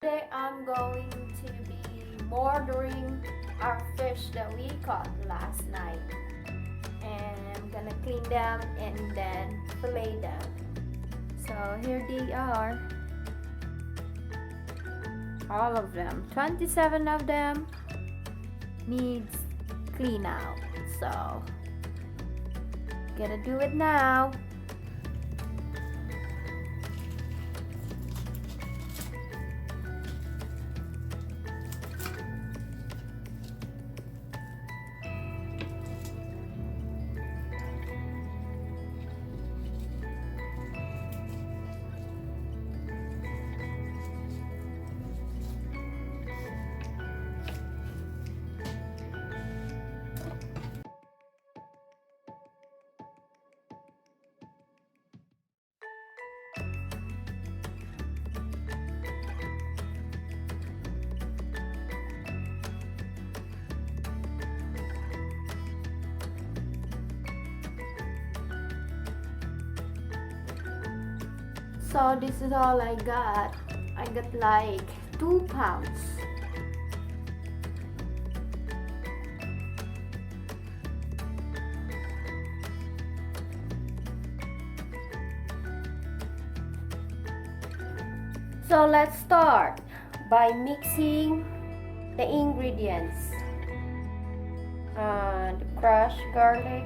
Today I'm going to be murdering our fish that we caught last night, and I'm gonna clean them and then fillet them. So here they are, all of them. 27 of them needs clean out, so gonna do it now. So this is all I got. I got like 2 pounds. So let's start by mixing the ingredients. The crushed garlic,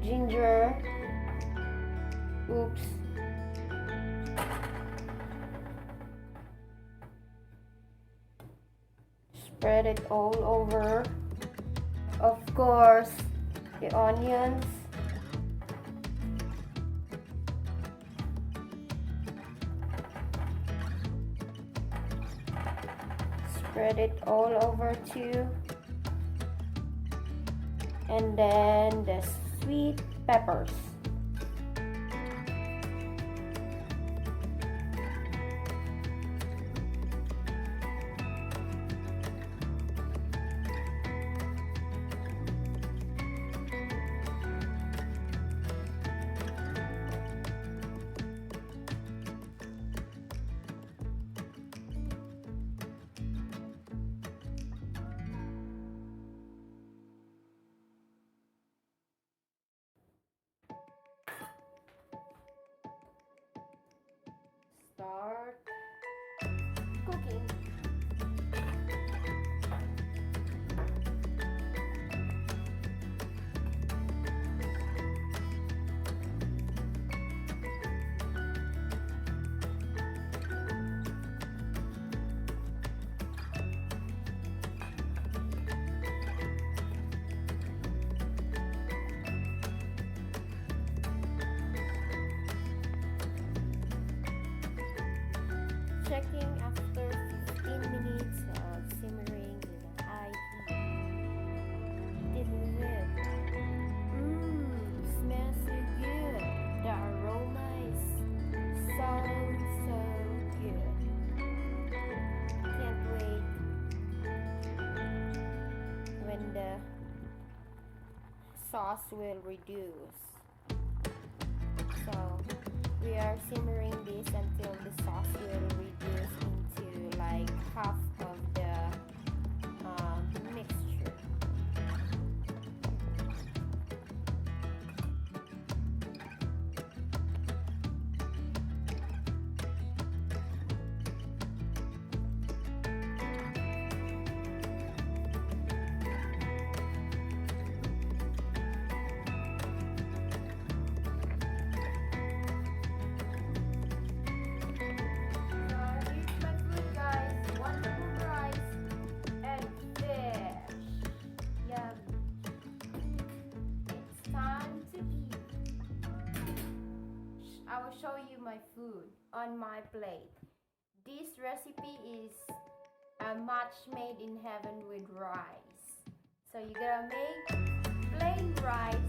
ginger, oops, spread it all over. Of course, the onions, spread it all over too, and then the sweet peppers. Start cooking. Checking after 15 minutes of simmering in a high heat. This is it. Smells so good. The aroma is so good. Can't wait when the sauce will reduce. So we are simmering this until the sauce will reduce into like half of the mixture. I will show you my food on my plate. This recipe is a match made in heaven with rice. So you're gonna make plain rice